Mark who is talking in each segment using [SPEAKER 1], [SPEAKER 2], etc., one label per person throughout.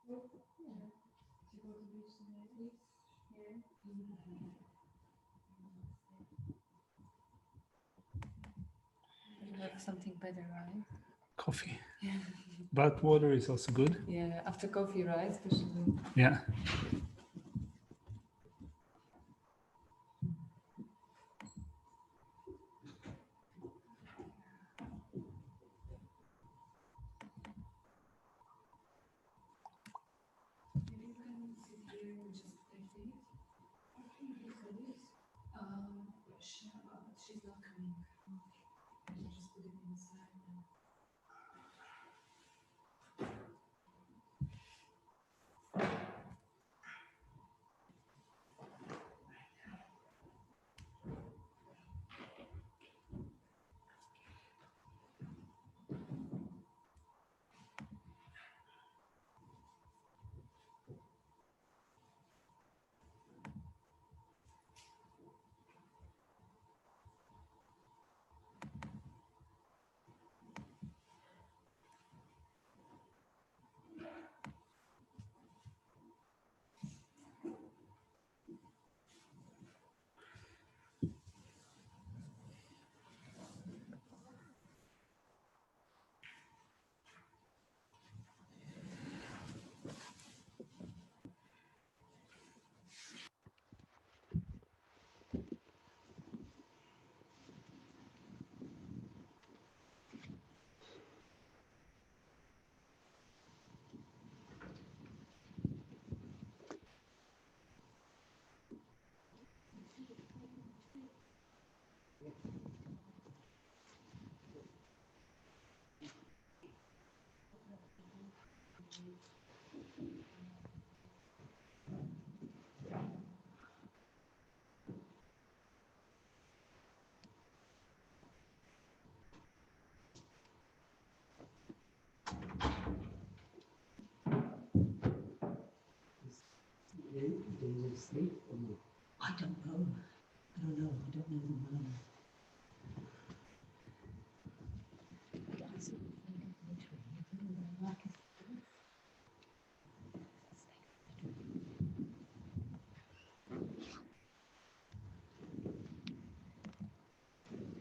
[SPEAKER 1] You have something better, right?
[SPEAKER 2] Coffee.
[SPEAKER 1] Yeah.
[SPEAKER 2] But water is also good.
[SPEAKER 1] Yeah, after coffee, right? Especially.
[SPEAKER 2] Yeah.
[SPEAKER 1] She's not coming. Just put it inside.
[SPEAKER 3] I don't know. I don't know. I don't know the man.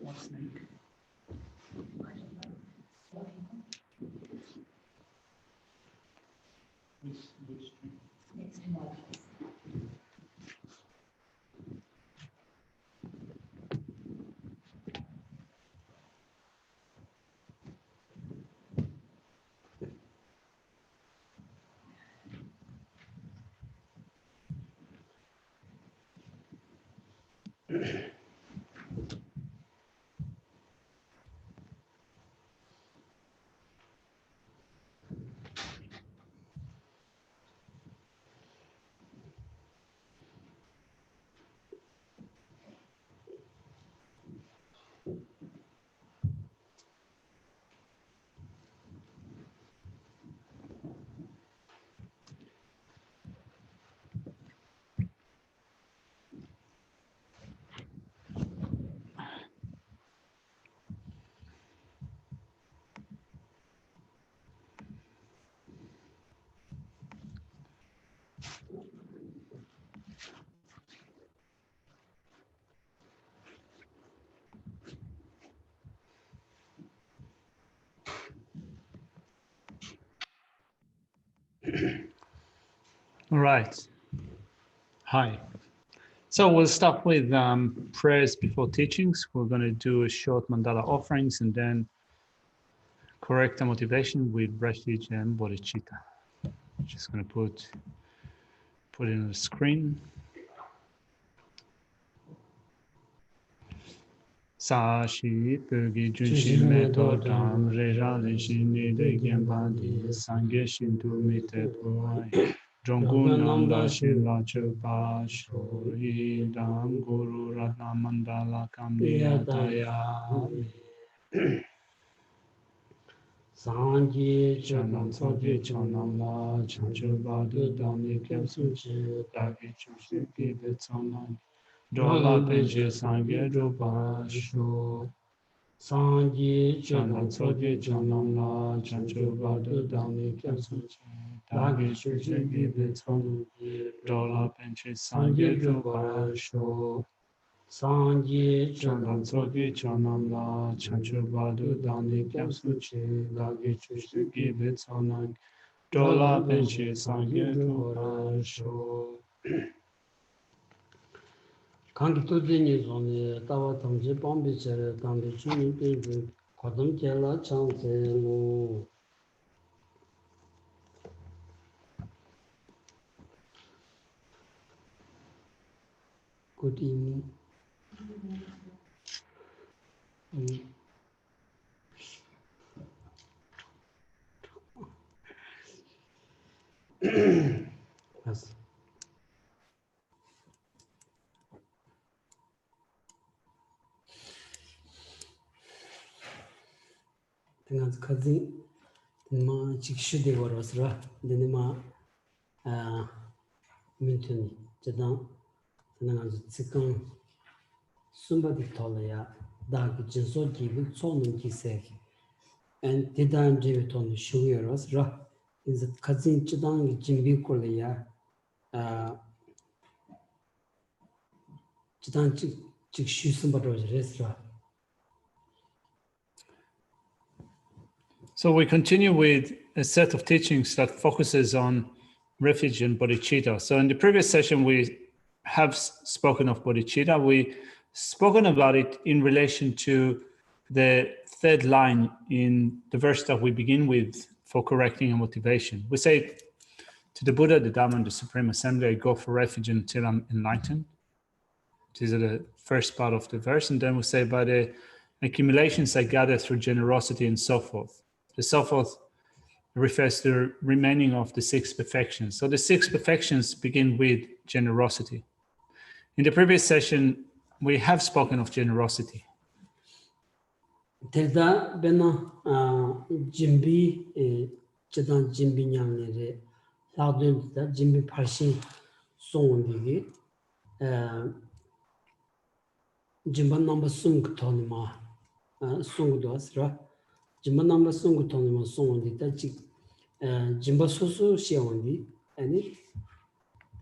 [SPEAKER 3] What snake? I don't know. Which snake? It's in my place.
[SPEAKER 2] All right. Hi. So we'll start with prayers before teachings. We're going to do a short mandala offerings and then correct the motivation with refuge and bodhicitta. Just going to put it on the screen. Sa shi pyoge junshi me to dam re ra re shi ni de genpa di sangye shintu mi te puai. Jonggu nanda shi la che pa sho yi dam guru ratna mandala kam niyataya mi. Sangye chanam soje chanam la chancho badu dami kem suchi dagi chushi ki de tsanam. Dola peje sangye rupa sho. Sangye chanam soje chanam la chancho badu dami kem suchi dāngi chūshī gībī tsōnū dōlā pēnchī sāngyē rūpa shō
[SPEAKER 3] Sāngyē
[SPEAKER 2] chōndān tsōgī chōnām lā chānchū bādū dāni kyāpsū chī dāngi chūshī gībī tsōnāng dōlā pēnchī sāngyē rūpa shō
[SPEAKER 3] kāngi tūdīni zōni tāwa tāngchī pāmbī chārē tāmbī chūni pēnchī kōdam kēlā chāngsē lō Good evening. Yes. Dengan kazi ma chikishu de warasra denima mintuni jadang dengan tsikang sumba di tolaya dag jinso gibi tsonun kisek and didan jivi tonu shuyaras ra is kazi jadang jimbi kolaya jadang chikishu sumba rosra.
[SPEAKER 2] So we continue with a set of teachings that focuses on refuge and bodhicitta. So in the previous session, we have spoken of bodhicitta. We spoken about it in relation to the third line in the verse that we begin with for correcting a motivation. We say to the Buddha, the Dhamma, and the Supreme Assembly, I go for refuge until I'm enlightened. This is the first part of the verse. And then we say, by the accumulations I gather through generosity and so forth. The so forth refers to the remaining of the 6 perfections. So the 6 perfections begin with generosity. In the previous session, we have spoken of generosity.
[SPEAKER 3] Terda bena jimbi chedan jimbi nyamnere laudun da jimbi parshin songdigi jimba number sung tonima sungdo asra jimba number sung tonima songdi da jimba soso shiawandi ani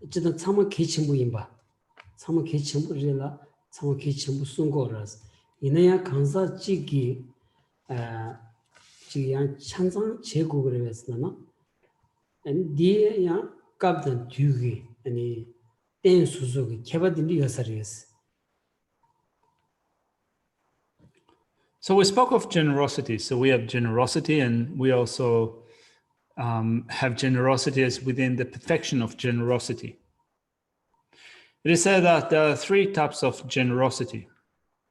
[SPEAKER 3] chedan tsama kechimbu imba tsama kechimbu rela tsama kechimbu sungoras 이내야 강사 지기 지양 찬상 제국을 했으나 아니 뒤에야 갑던 뒤기 아니 땡 수속이 개발된이 여사리였어.
[SPEAKER 2] So we spoke of generosity. So we have generosity, and we also have generosity as within the perfection of generosity. It is said that there are 3 types of generosity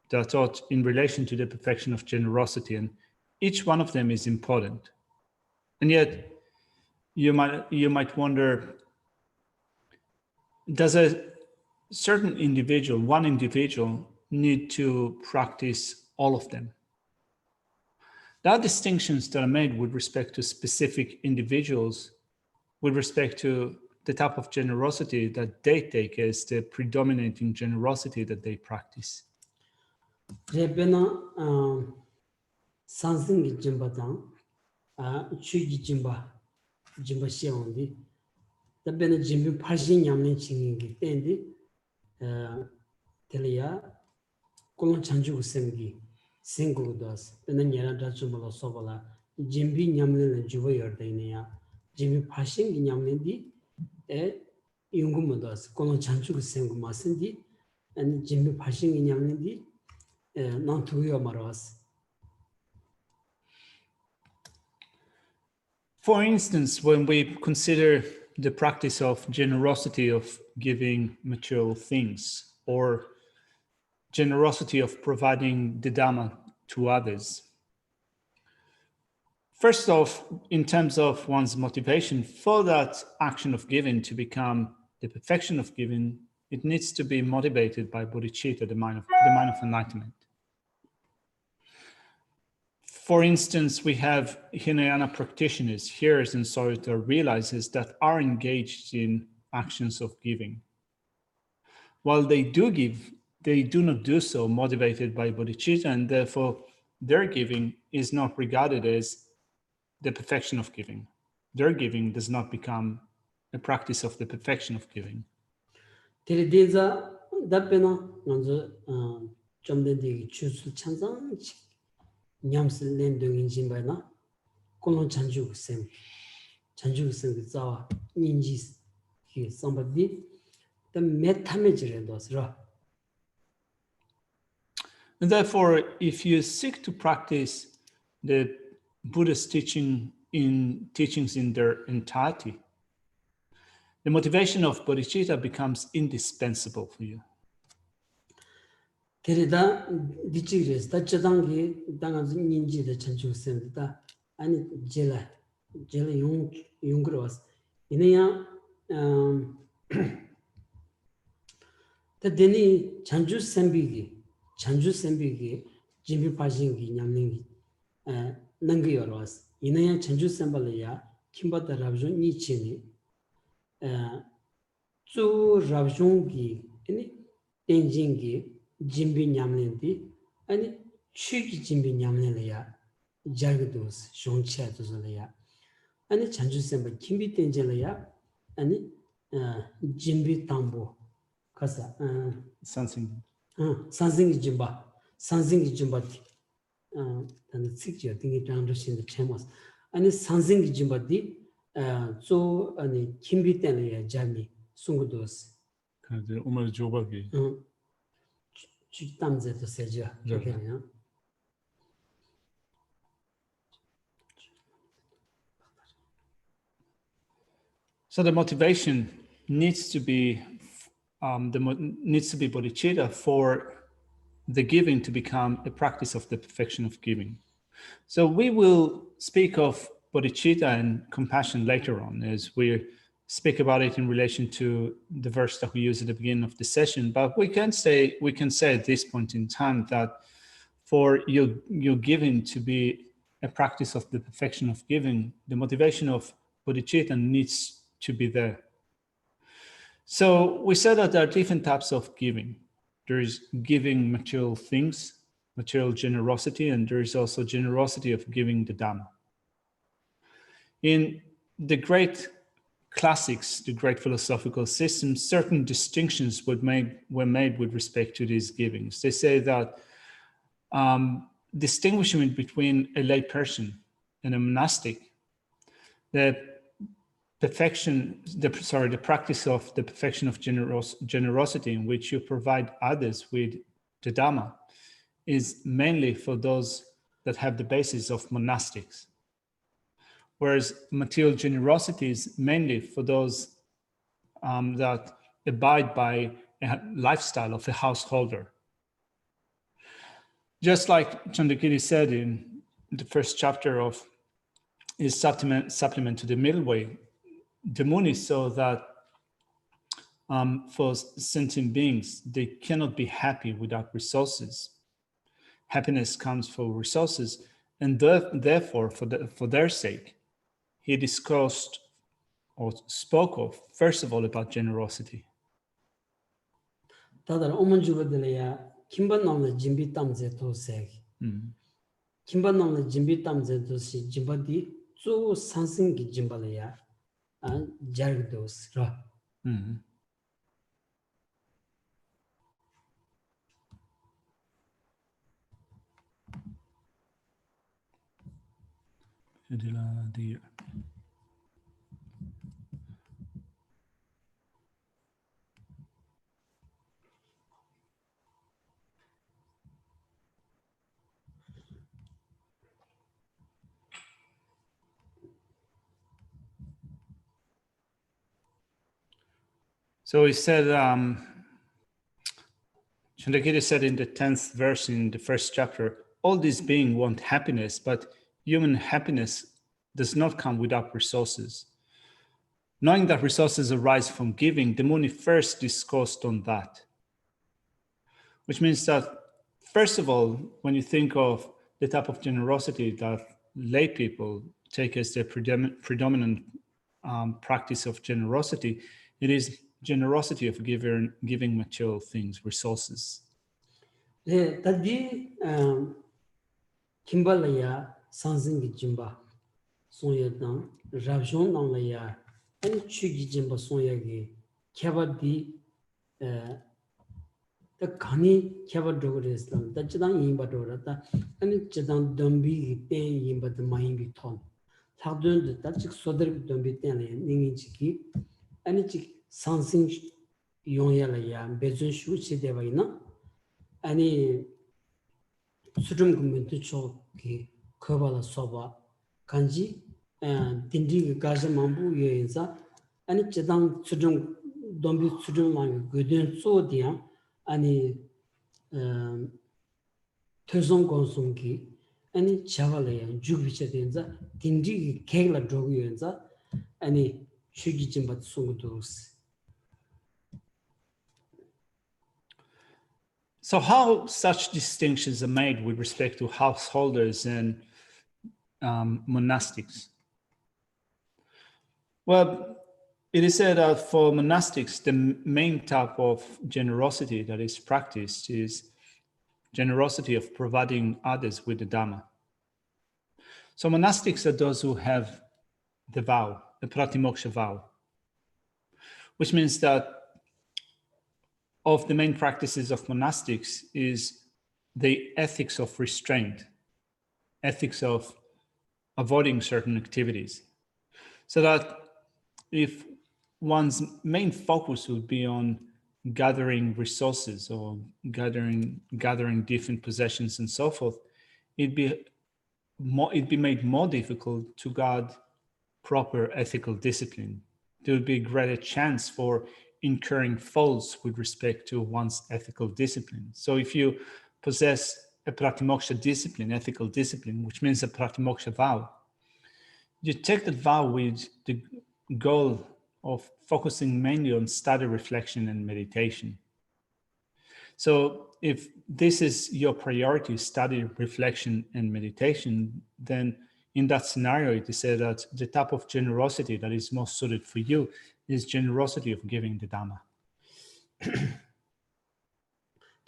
[SPEAKER 2] that are taught in relation to the perfection of generosity, and each one of them is important. And yet, you might wonder, does a certain individual, one individual, need to practice all of them? There are distinctions that are made with respect to specific individuals, with respect to the type of generosity that they take as the predominating generosity that they practice.
[SPEAKER 3] 제베나 산승기 짐바당 추기 짐바 시온디 답변은 짐비 80년 칭인기 때인데 텔리아 콜론 찬주고 생기 생고도스 때는 예라다 좀으로 써봐라 짐비 냠는 주고 열대네야 짐비 80년 냠는디 에 용금도스 콜론 찬주고 생고 마신디 아니 짐비 80년 냠는디
[SPEAKER 2] For instance, when we consider the practice of generosity of giving material things, or generosity of providing the Dhamma to others, first off, in terms of one's motivation for that action of giving to become the perfection of giving, it needs to be motivated by bodhicitta, the mind of enlightenment. For instance, we have Hinayana practitioners, hearers and Sarita realizers that are engaged in actions of giving. While they do give, they do not do so motivated by bodhicitta, and therefore their giving is not regarded as the perfection of giving. their giving does not become a practice of the perfection of giving.
[SPEAKER 3] 데리데자 답변은 먼저 좀된디 추수 찬상 냠슬 렌동인 진바나 콜론 찬주sem 자와 인지 그 somebody the 메타메지레도스라.
[SPEAKER 2] And therefore, if you seek to practice the Buddha's teachings in their entirety, the motivation of bodhicitta becomes indispensable for you.
[SPEAKER 3] 데리다 디치그레스 다짜당기 당아지 인지의 찬주sem다 아니 젤라 용그로스 이내야 데니 찬주sem비기 진비 빠진기 냠닝기 능기여로스 이내야 찬주sem발이야 김바다 라브존 니치니 주 라브존기 아니 텐징기 진비 냠는디 아니 취기 진비 냠는래야 자그도스 쇼치아도스래야 아니 찬주sem바 김비 텐젤래야 아니 진비 담보 가사
[SPEAKER 2] Something.
[SPEAKER 3] 산승기 진바티 단의 측지어 등이 장르신의 체모스 아니 산승기 진바디 조 아니 김비 때문에 잠이 송고도스
[SPEAKER 2] 그 오늘 조박이.
[SPEAKER 3] 주담제도 세죠. 그러네요.
[SPEAKER 2] So the motivation needs to be bodhicitta for the giving to become a practice of the perfection of giving. So we will speak of bodhicitta and compassion later on as we speak about it in relation to the verse that we use at the beginning of the session. But we can say at this point in time that for your giving to be a practice of the perfection of giving, the motivation of bodhicitta needs to be there. So we said that there are different types of giving. There is giving material things, material generosity, and there is also generosity of giving the Dhamma. In the great classics, the great philosophical systems, certain distinctions were made with respect to these givings. They say that distinguishing between a lay person and a monastic, the practice of the perfection of generosity in which you provide others with the Dhamma is mainly for those that have the basis of monastics. Whereas material generosity is mainly for those that abide by a lifestyle of a householder. Just like Chandrakiri said in the first chapter of his supplement to the Middle Way, the Munis saw that for sentient beings, they cannot be happy without resources. Happiness comes from resources, and therefore, for their sake, he discussed or spoke of, first of all, about generosity.
[SPEAKER 3] 다들 어머니들이야 김반남의 진비 땀제 도색. 김반남의 진비 땀제 도시 진바디 조 산승기 진발이야 자르도스라.
[SPEAKER 2] So he said, Chandrakiri said in the 10th verse in the first chapter, all these beings want happiness, but human happiness does not come without resources. Knowing that resources arise from giving, the Muni first discoursed on that. Which means that, first of all, when you think of the type of generosity that lay people take as their predominant practice of generosity, it is generosity of giving material things, resources.
[SPEAKER 3] 네, 다디 김발라야 산승기 진바 송야당 rabshon 남라야 아니 추기 짐바 송야기 캬바디 다 가니 캬바 도그레스람 다 지당 임바도라다 아니 지당 덤비 때 임바드 마임비 톤 사드는데 다직 소더 덤비 때네 닝인지기 아니 지 상신 용야라야 베준 슈치데바이나 아니 수rum community choki kobala soba kanji tindi gaja mambu yeinza ani chedang sudum dombi sudum lang guden so dia ani töson konsumki ani chavala ya jugbiche denza tindi kegla drogu yeinza ani shugi jimbat sungudus.
[SPEAKER 2] So how such distinctions are made with respect to householders and monastics? Well, it is said that for monastics, the main type of generosity that is practiced is generosity of providing others with the Dhamma. So monastics are those who have the vow, the pratimoksha vow, which means that of the main practices of monastics is the ethics of restraint, ethics of avoiding certain activities. So that if one's main focus would be on gathering resources or gathering different possessions and so forth, it'd be made more difficult to guard proper ethical discipline. There would be a greater chance for incurring faults with respect to one's ethical discipline. So if you possess a pratimoksha discipline, ethical discipline, which means a pratimoksha vow, you take that vow with the goal of focusing mainly on study, reflection, and meditation. So if this is your priority, study, reflection, and meditation, then in that scenario, it is said that the type of generosity that is most suited for you is generosity of giving the Dhamma.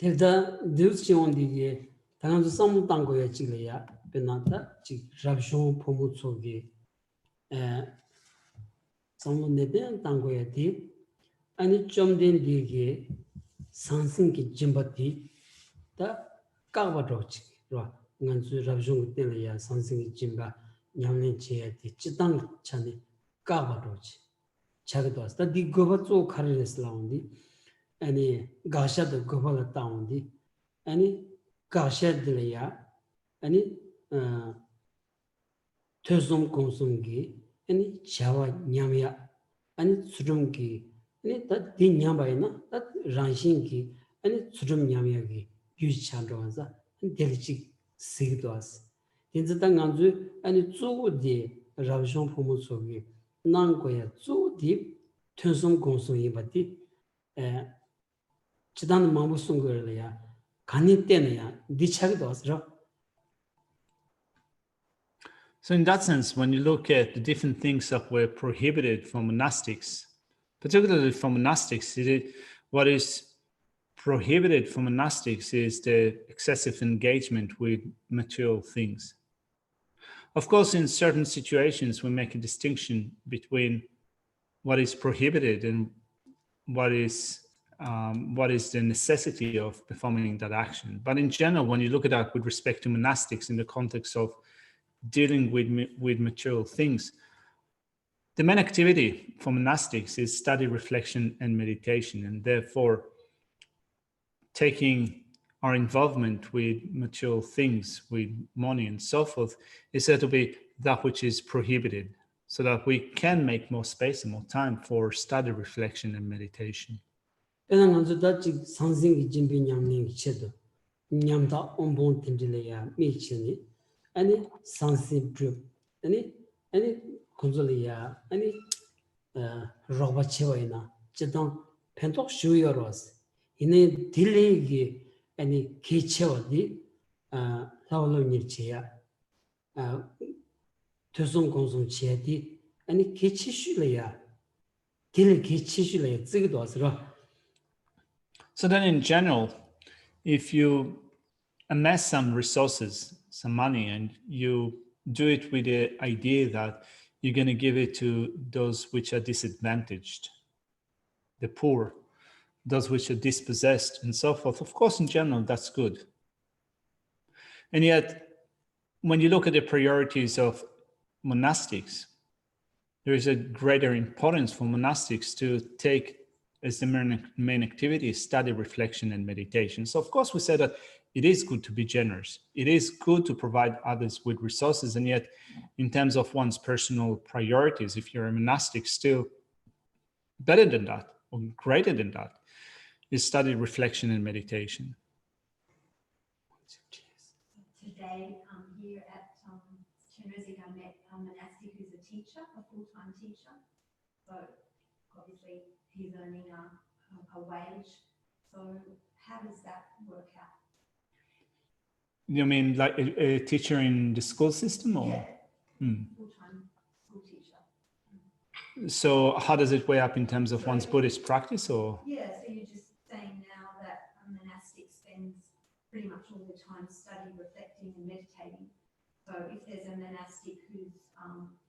[SPEAKER 3] Tevda Dilsiondige, Tanam Sam Tangoya Chilea, Benata, Chik Rabshon Pomutsogi, Samu Neden Tangoya Di, and Chomden Dige, Sansinki Jimbati, the Kavadochi, Nanzu Rabshon Delia, Sansinki Jimba, Yamin Chia, the Chitang Chani, Kavadochi. Chagados, that the Gobatso Karis Laundi, any Gasha the Gobala Towndi, any Gasha Delia, any Tuzum Konsumgi, any Chava Nyamia, any Sudumgi, any that Dinyabaina, that Ranshinki, any Sudum Nyamiagi, use Chandroza, and Delici Sigdos. In the Tanganzu, any Zu de Ravishon Pomosogi. Nangoya zu deep Tensum Gonsum Yibati Chidan Mamusunguria, Kanitenia, Dichagdos.
[SPEAKER 2] So in that sense, when you look at the different things that were prohibited from monastics, particularly from monastics, what is prohibited from monastics is the excessive engagement with material things. Of course, in certain situations, we make a distinction between what is prohibited and what is the necessity of performing that action. But in general, when you look at that with respect to monastics in the context of dealing with material things, the main activity for monastics is study, reflection, and meditation, and therefore taking our involvement with material things, with money and so forth, is said to be that which is prohibited, so that we can make more space and more time for study, reflection, and meditation.
[SPEAKER 3] Ine delegi any kichewadi lawlo nircheya Tuzum Gonsum Chiati any kichishulaya dil kichishulaya zigdosra.
[SPEAKER 2] So then in general, if you amass some resources, some money, and you do it with the idea that you're going to give it to those which are disadvantaged, the poor, those which are dispossessed, and so forth. Of course, in general, that's good. And yet, when you look at the priorities of monastics, there is a greater importance for monastics to take as the main activity study, reflection, and meditation. So of course we say that it is good to be generous. It is good to provide others with resources. And yet in terms of one's personal priorities, if you're a monastic, still better than that or greater than that is study, reflection, and meditation.
[SPEAKER 1] Today here at Chenrezig, I met a monastic who's a teacher, a full-time teacher. So obviously he's earning a wage. So how does that work out?
[SPEAKER 2] You mean like a teacher in the school system, or?
[SPEAKER 1] Yeah, full-time school teacher.
[SPEAKER 2] So how does it weigh up in terms of one's Buddhist practice, or?
[SPEAKER 1] Yeah, so you're just saying now that a monastic spends pretty much all the time studying, reflecting, and meditating. So if there's a monastic who's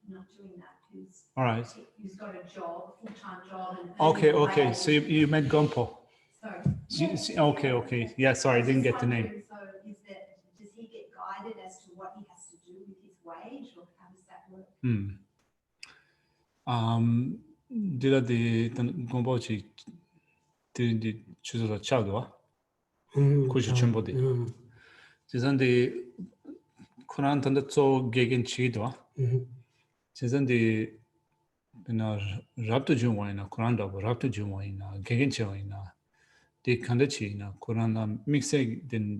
[SPEAKER 1] not doing that, who's
[SPEAKER 2] all right,
[SPEAKER 1] who's got a job, a full-time job, and
[SPEAKER 2] okay. So you meant Gompo.
[SPEAKER 1] Sorry.
[SPEAKER 2] Okay. Yeah, sorry, I didn't get the name.
[SPEAKER 1] So does he get guided as to what he has to do with his wage, or how does that work?
[SPEAKER 2] Dila di Gompo chi di chuzo chao do. Kushi chumbo di. Jizan Quran tanda tso gegen chi do. Jizan di rabto jungwa ina Quran do rabto jungwa ina gegen chi ina. Di kanda chi ina Quran na mixe den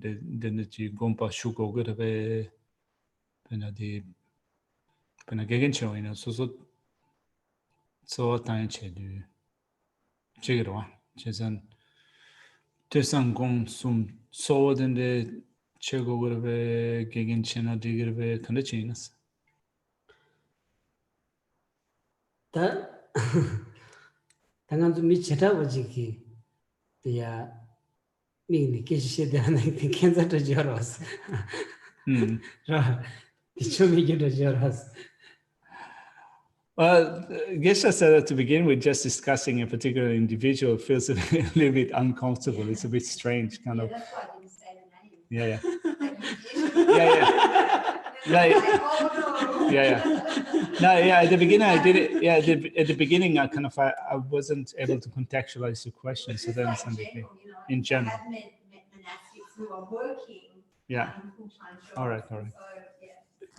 [SPEAKER 2] chi Gompa shuko gurbe di gegen chi ina so tan che du chigro. Jizan Tesang gong sum so den de chego gurbe gegen chena digirbe kanda chinas.
[SPEAKER 3] 다 당한 좀 미치다 보지기 야 미니 계시에 대한 괜찮다 저러스 라 이쪽이 저러스.
[SPEAKER 2] Well, Geshe said at the beginning, we're just discussing a particular individual, feels a little bit uncomfortable. It's a bit strange, kind of.
[SPEAKER 1] That's why I didn't say the name.
[SPEAKER 2] Yeah. No, at the beginning I did it. Yeah, at the beginning I wasn't able to contextualize the question. So then something in general.
[SPEAKER 1] I have met monastics who are working.
[SPEAKER 2] Yeah.
[SPEAKER 1] Full-time jobs.
[SPEAKER 2] All right.
[SPEAKER 1] So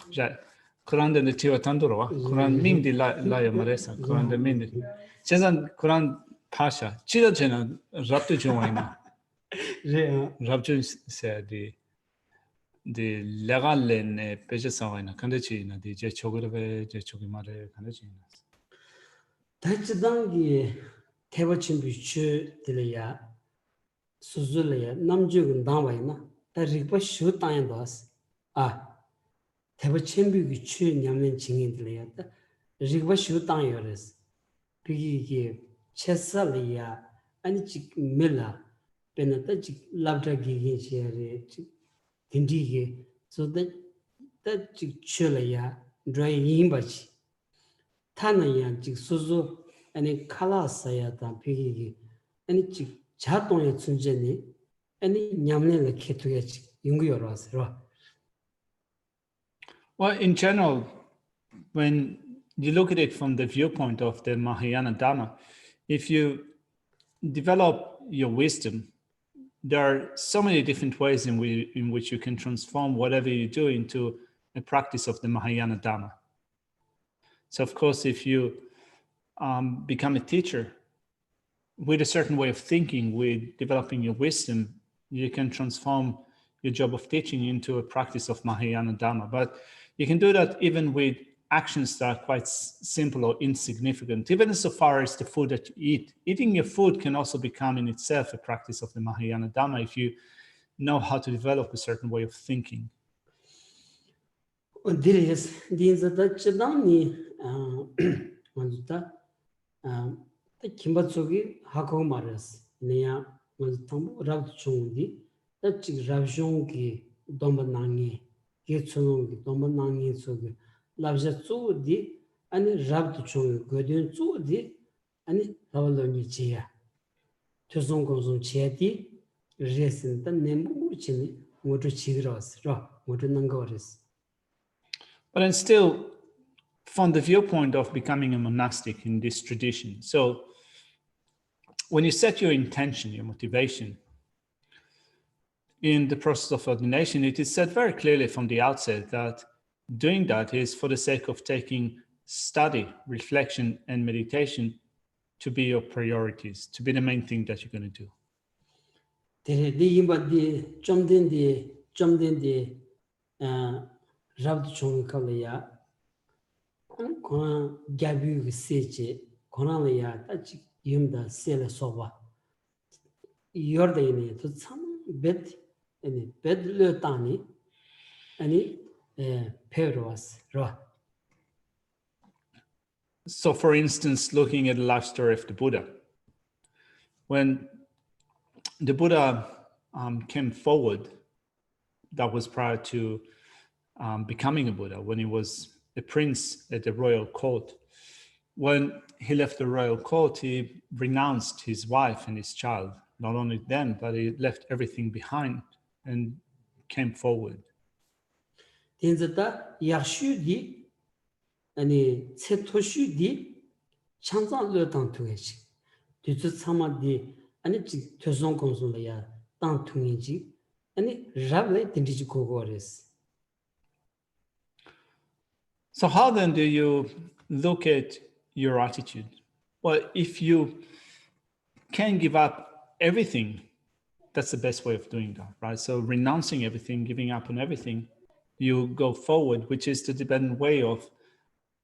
[SPEAKER 2] Yeah. Quran de tiwa tanduro. Quran ming di la yamaresa. Quran de ming di. Chezan Quran pasha. Chida chena raptu juwaina. Raptu se di legal ne peje sawaina. Kande china di je chogurbe je chogimare kande china.
[SPEAKER 3] 다치당기 태버친 비추 들이야 수술이야 남주군 당와이나 다 리버 슈 땅에도스 아 태버친 비추 냠는 증인들이야 리버 슈 땅이어스 비기기 체살이야 아니 지 밀라 베나다 지 랍다기기 시야리 딘디게 소다지 출이야 드라이잉 바치 타나야 지 수수 아니 칼라사야다 비기기 아니 지 자동의 존재니 아니 냠내를 개토야 지 연구여라서.
[SPEAKER 2] Well, in general, when you look at it from the viewpoint of the Mahayana Dharma, if you develop your wisdom, there are so many different ways in which you can transform whatever you do into a practice of the Mahayana Dharma. So of course, if you become a teacher with a certain way of thinking, with developing your wisdom, you can transform your job of teaching into a practice of Mahayana Dharma. But you can do that even with actions that are quite simple or insignificant, even so far as the food that you eat. Eating your food can also become in itself a practice of the Mahayana Dharma if you know how to develop a certain way of thinking.
[SPEAKER 3] 김바쪽이 하고 말았어. 내가 먼저 탐보 라도 중디. 딱지 라종기 dombanangi 게츠노 도만낭이 소게 라브자 쪼디 아니 rab도 총 거든 쪼디 아니 라발로니 지야 조선공송 지야디 레슨다 nem부치니 모두 지그러스라 모두 능거레스.
[SPEAKER 2] But then still, from the viewpoint of becoming a monastic in this tradition, so when you set your intention, your motivation, in the process of ordination, it is said very clearly from the outset that doing that is for the sake of taking study, reflection, and meditation to be your priorities, to be the main thing that you're going to do.
[SPEAKER 3] rabdu chungi kala ya kona gyabu yu seche kona la ya ta chik yumda sele soba yorda yini to tsama bed le tani perwas ra.
[SPEAKER 2] So for instance, looking at the life story of the Buddha, when the Buddha came forward, that was prior to becoming a Buddha, when he was a prince at the royal court. When he left the royal court, he renounced his wife and his child. Not only them, but he left everything behind and came forward.
[SPEAKER 3] Tenzata yakshu di ani tsetoshu di chanzang le tang tugechi. Tutsu tsama di ani chik tosong konsong le ya tang tungechi ani rable tendiji kogores.
[SPEAKER 2] So how then do you look at your attitude? Well, if you can give up everything, that's the best way of doing that, right? So renouncing everything, giving up on everything, you go forward, which is the dependent way of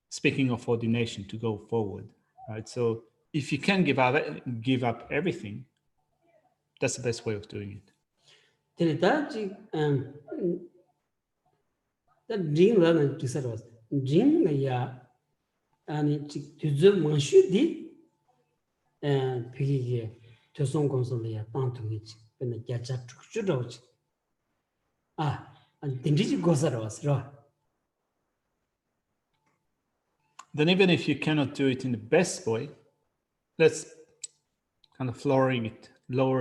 [SPEAKER 2] speaking of ordination, to go forward, right? So if you can give up everything, that's the best way of doing it.
[SPEAKER 3] Dream ya ani chik tuzu manshu di pigi to song console ya tang tu gi ben ya cha chu do chi an dindi go saros ro.
[SPEAKER 2] Then even if you cannot do it in the best way, let's kind of lower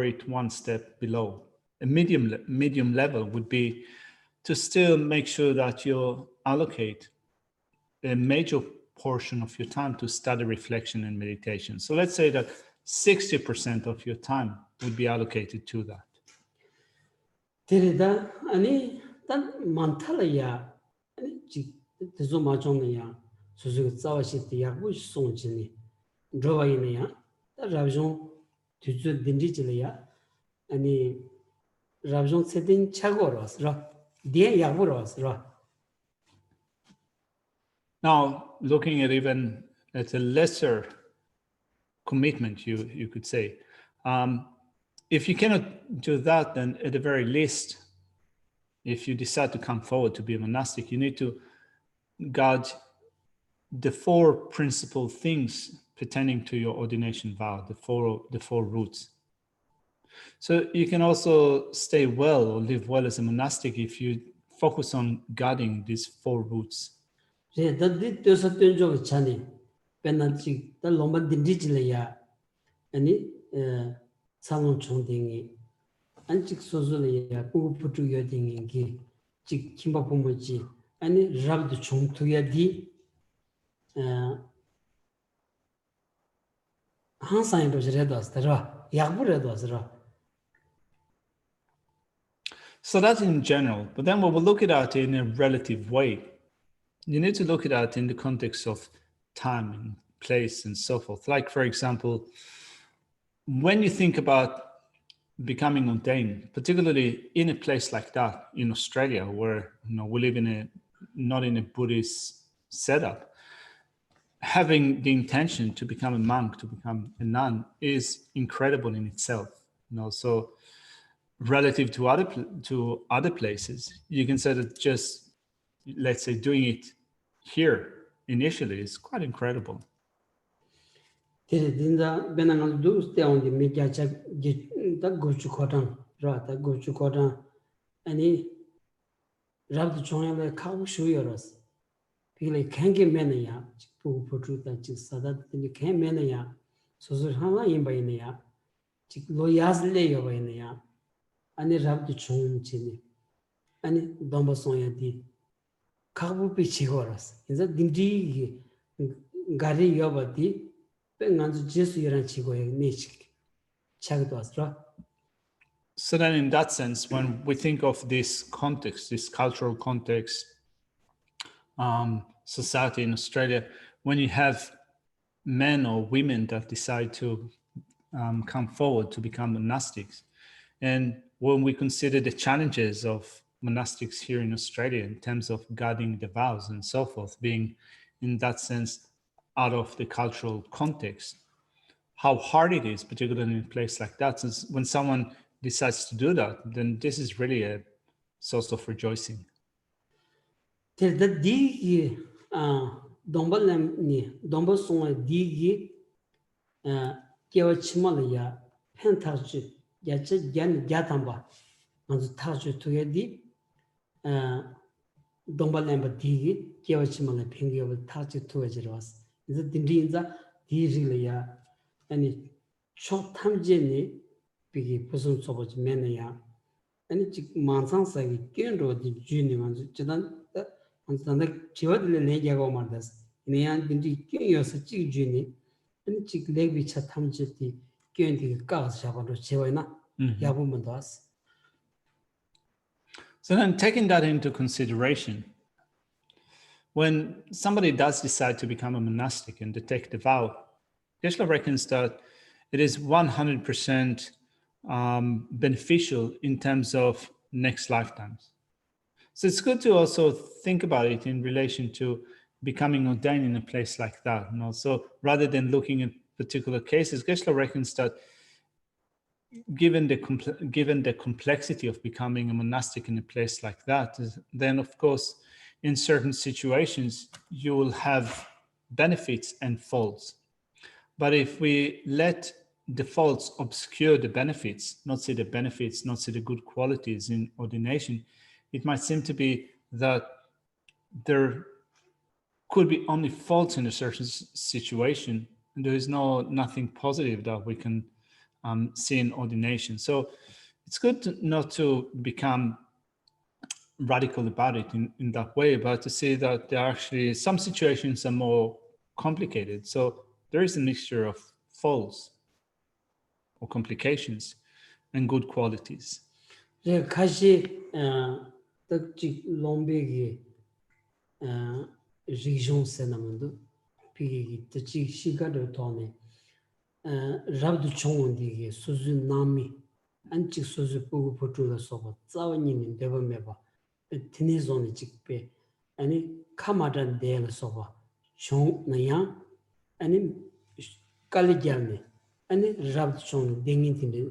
[SPEAKER 2] it one step below. A medium level would be to still make sure that you allocate a major portion of your time to study, reflection, and meditation. So let's say that 60% of your time would be allocated to that.
[SPEAKER 3] Terida ani tan mantala ya ani chi tezo ma chong ya suzu tsawa shi ti ya bu song chi ni drowa yin ya ta rabjon tuzu dindi chi ya ani rabjon sedin chagoros ra die ya buros ra.
[SPEAKER 2] Now, looking at even at a lesser commitment, you could say, if you cannot do that, then at the very least, if you decide to come forward to be a monastic, you need to guard the four principal things pertaining to your ordination vow, the four roots. So you can also stay well or live well as a monastic if you focus on guarding these four roots.
[SPEAKER 3] That does a tunjo chani, penalty, the Lomba dindigilia, any salon chonding, antic sozulia, who put to your dinging, chick kimbapumoji, any rub the chong to your di Hansain was redos, the ra, Yaburedos ra.
[SPEAKER 2] So that's in general, but then we will look at it in a relative way. You need to look at that in the context of time and place and so forth. Like, for example, when you think about becoming ordained, particularly in a place like that, in Australia, where we live not in a Buddhist setup, having the intention to become a monk, to become a nun, is incredible in itself. So relative to other places, you can say that just, let's say, doing it here initially is quite incredible.
[SPEAKER 3] Dinda Benangal do stay on the media check that go to cotton, right? That go to cotton, any rabdu chongyala kabu shuyoras. Pili kange menaya, pugu potruta, chik sadat, kan menaya, susur hana imba inaya, chik lo yazle yoba inaya, ani rabdu chong chini, ani domba sonya di, kabu pi chigoras. Inza dimdi gari yoba di, pe nganzu jesu yoran chigoya nechik, chagdwas, ra?
[SPEAKER 2] So then in that sense, when we think of this context, this cultural context, society in Australia, when you have men or women that decide to come forward to become monastics, and when we consider the challenges of monastics here in Australia in terms of guarding the vows and so forth, being in that sense out of the cultural context, how hard it is, particularly in a place like that. Since when someone decides to do that, then this is really a source of rejoicing.
[SPEAKER 3] Terda digi domba lamni, domba songa digi kewa chimala ya pen tarju, ya cha yan yatamba, manzu tarju tuya di domba lamba digi kewa chimala pengi yawa tarju tuya jirwas. Inza dindri inza digi la ya, ani chok tamje ni bigi pusum soboch mena ya, ani chik mansang sagi kyunro di juni manzu chidan tanda chiwadile lenyago mardas. Inayan dindri kyun yosa chik juni, ani chik legbi cha tamje di kyun di kaas shabaro chiwayna yabu mandas.
[SPEAKER 2] So then taking that into consideration, when somebody does decide to become a monastic and to take the vow, Geshe reckons that it is 100% beneficial in terms of next lifetimes. So it's good to also think about it in relation to becoming ordained in a place like that. And also, rather than looking at particular cases, Geshe reckons that given the complexity of becoming a monastic in a place like that, then of course, in certain situations, you will have benefits and faults. But if we let the faults obscure the benefits, not see the benefits, not see the good qualities in ordination, it might seem to be that there could be only faults in a certain situation, and there is nothing positive that we can see in ordination. So it's good not to become radical about it in that way, but to see that there are actually some situations are more complicated. So there is a mixture of faults or complications and good qualities.
[SPEAKER 3] Kashi takchi lombegi region senamandu pigi tachi shigado tone rabdu chongondigi suzu nami anchi suzu pugu potula soba zawani ni deba meba tini zoni chikpe ani kamadan dela soba chong naya ani kali gyalne ani rabdu chong dengin tindi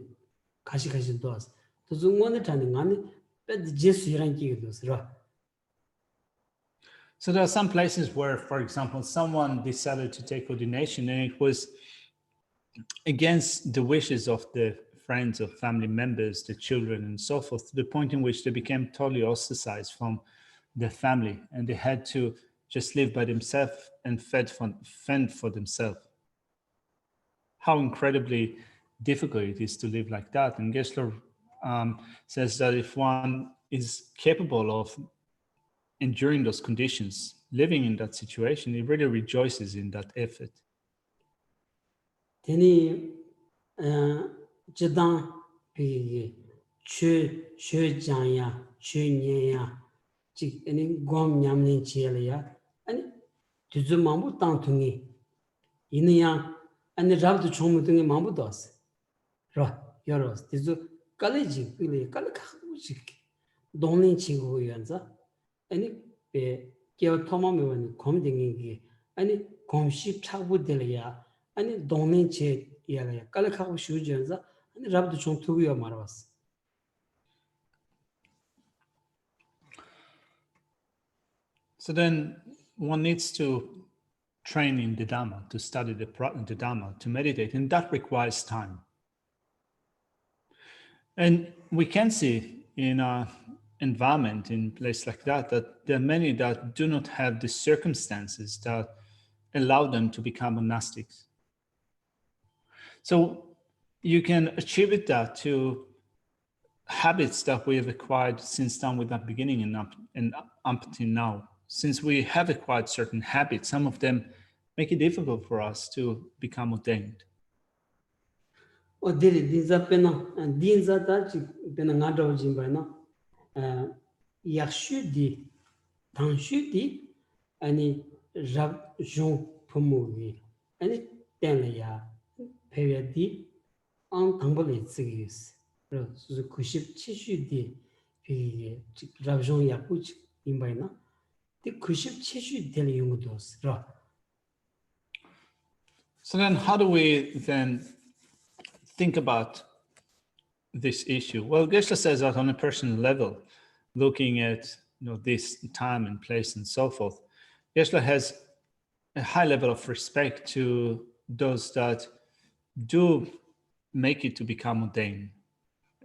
[SPEAKER 3] kashi doas tuzu ngone tani ngani ped jesu yiranki dos ra.
[SPEAKER 2] So there are some places where, for example, someone decided to take ordination and it was against the wishes of the friends or family members, the children and so forth, to the point in which they became totally ostracized from their family and they had to just live by themselves and fend for themselves. How incredibly difficult it is to live like that. And Geshe says that if one is capable of enduring those conditions, living in that situation, he really rejoices in that effort.
[SPEAKER 3] Teni jidang pigi chö janya, chö nyaya, chik eni gom nyamlin chiyala ya, ani tuzu mambu tang tungi, ini yang ani rabdu chomu tungi mambu dos, ra, yoros, tuzu kali jik pili, kali kakbu jik, donglin chigu yuanza, ani pe kiawa thoma mewa ni gom dingi ki, ani gom shi chakbu dili ya, ani donglin che yala ya, kali kakbu shu yuanza, ani rabdu chom tugu ya marwas.
[SPEAKER 2] So then one needs to train in the Dhamma, to study the Dhamma, to meditate, and that requires time. And we can see in environment in place like that, that there are many that do not have the circumstances that allow them to become monastics. So you can attribute that to habits that we have acquired since down with that beginning and up until now. Since we have acquired certain habits, some of them make it difficult for us to become ordained.
[SPEAKER 3] 어디리 딘자페나 딘자다지 베나 나도진바나 약슈디 당슈디 아니 잡종 포모기 아니 땡이야 배워디 안 당벌이 쓰기스 그래서 97슈디 이 잡종 약부지 임바이나 디 97슈디 되는 용도스라.
[SPEAKER 2] So then how do we then think about this issue? Well, Geshe says that on a personal level, looking at this time and place and so forth, Geshe has a high level of respect to those that do make it to become ordained,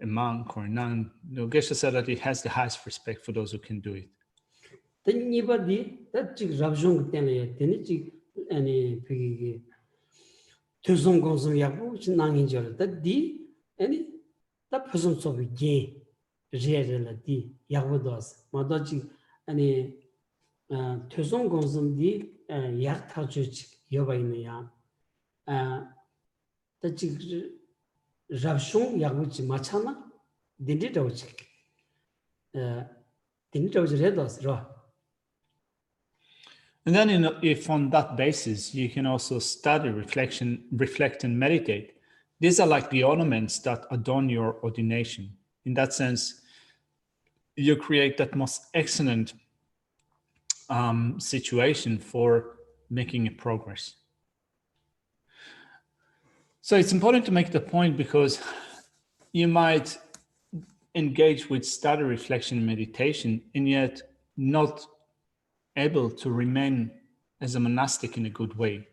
[SPEAKER 2] a monk or a nun. Geshe said that he has the highest respect for those who can do it.
[SPEAKER 3] Then anybody that rabjong tenle tenichi any pigi Tsultrim gonsum yabu nangin jor that di any that person so begin rela di yabu dos madoji any Tsultrim gonsum di yak tajuch yobaine ya that rabshong yabu chi machana dindi dawchi redos ro.
[SPEAKER 2] And then if on that basis, you can also study, reflect and meditate. These are like the ornaments that adorn your ordination. In that sense, you create that most excellent situation for making a progress. So it's important to make the point because you might engage with study, reflection, and meditation, and yet not able to remain as a monastic in a good way.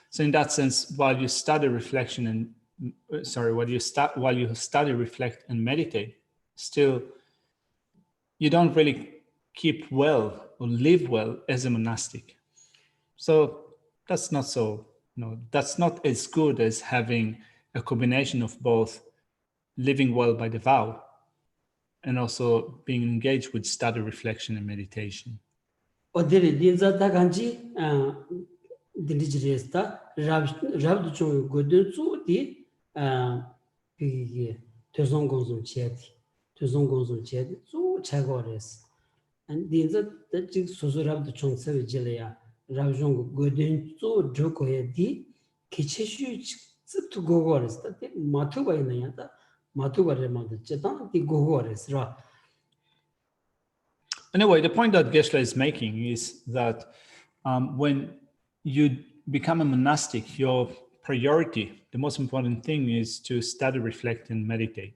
[SPEAKER 2] So in that sense, while you study, reflect, and meditate, still you don't really keep well or live well as a monastic. So that's not that's not as good as having a combination of both living well by the vow and also being engaged with study, reflection, and meditation.
[SPEAKER 3] 어디리 딘자다 간지 딘디지레스타 rabdu chung godun zu di 비 Tsultrim gonsum chedi zu chagores and 딘자 that soso rabdu chung sewe jilaya rabjong godun zu jokoye di kicheshu ziptu gogores da matuba inaya da matuba remanda chetan di gogores ra.
[SPEAKER 2] Anyway, the point that Geshe is making is that when you become a monastic, your priority, the most important thing is to study, reflect, and meditate.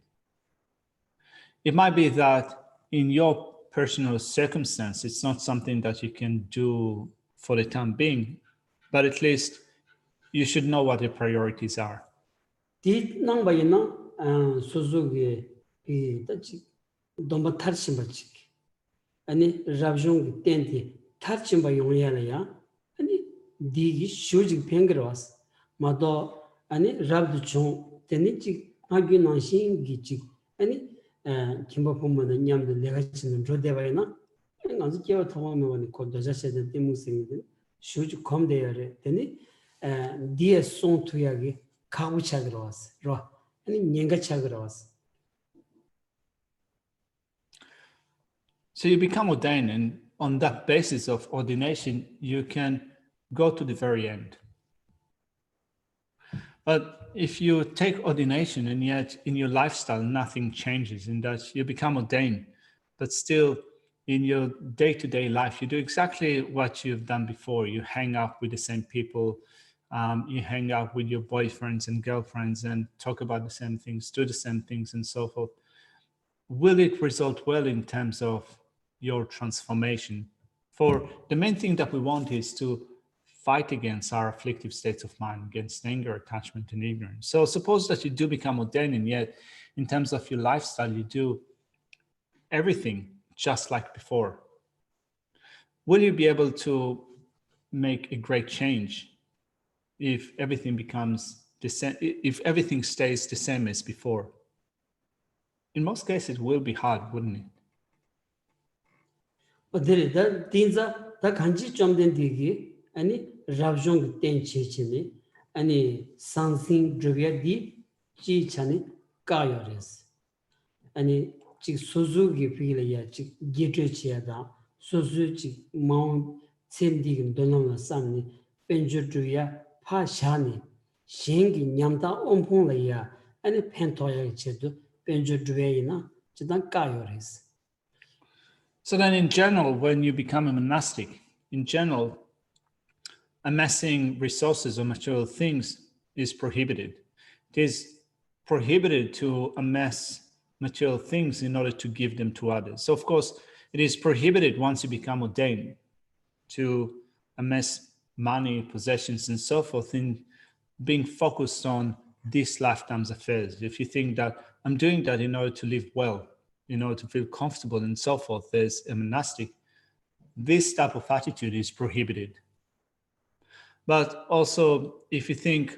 [SPEAKER 2] It might be that in your personal circumstance, it's not something that you can do for the time being, but at least you should know what your priorities are.
[SPEAKER 3] Di nang ba yina suzugi dachi domba tarshimba chiki. Ani rabjong tenti tarchimba yongyala ya ani digi shujig pengros mado ani rabdu chong teni chik agi nanshin gi chik ani kimba pomma da nyamde legachin rodebayna nganzi kewa thawame wani ko doja sede timusing shuj komde yare teni die song tuyagi kagu chagros ro ani nyenga chagros.
[SPEAKER 2] So you become ordained, and on that basis of ordination, you can go to the very end. But if you take ordination and yet in your lifestyle nothing changes, in that you become ordained, but still in your day-to-day life, you do exactly what you've done before. You hang out with the same people, you hang out with your boyfriends and girlfriends and talk about the same things, do the same things and so forth. Will it result well in terms of your transformation? For the main thing that we want is to fight against our afflictive states of mind, against anger, attachment, and ignorance. So suppose that you do become ordained, and yet in terms of your lifestyle, you do everything just like before? Will you be able to make a great change if everything becomes the same, if everything stays the same as before? In most cases, it will be hard, wouldn't it?
[SPEAKER 3] 어들이 다 딘자 다 간지 좀 된 뒤기 아니 랍종 된 체치니 아니 상싱 드비아디 지찬이 까요레스 아니 지 소주기 피리야 지 게트치야다 소주지 마운 첸디긴 돌나나 삼니 벤주드야 파샤니 신기 냠다 온풍레야 아니 펜토야 체도 벤주드웨이나 지단 까요레스.
[SPEAKER 2] So then in general, when you become a monastic, in general, amassing resources or material things is prohibited. It is prohibited to amass material things in order to give them to others. So of course, it is prohibited once you become ordained to amass money, possessions, and so forth in being focused on this lifetime's affairs. If you think that I'm doing that in order to live well, in order to feel comfortable and so forth as a monastic, this type of attitude is prohibited. But also, if you think,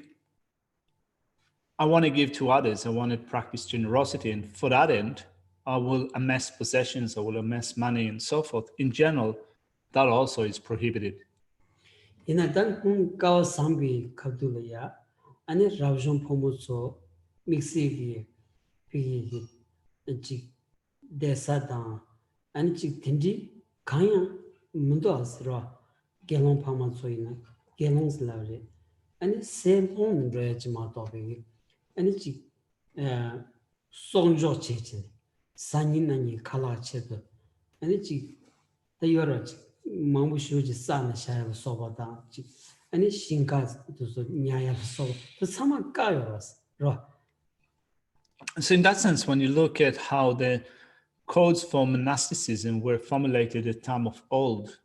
[SPEAKER 2] I want to give to others, I want to practice generosity, and for that end, I will amass possessions, I will amass money and so forth. In general, that also is prohibited.
[SPEAKER 3] 이나단 훈가와 삼비 카둘이야 아니 라우존 포무소 믹시기 비기 지 데사다 아니 지 딘지 가야 문도 아스라 겔롱 파마소이나 겔롱슬라레 아니 셈폰 레지 마도비 아니 지 송조 체체 산인나니 칼라체도 아니 지 대여러지 마무쇼지 산나 샤야 소바다 지 아니 신가도 냐야 소 사마 까요스 로.
[SPEAKER 2] So in that sense, when you look at how the codes for monasticism were formulated at the time of old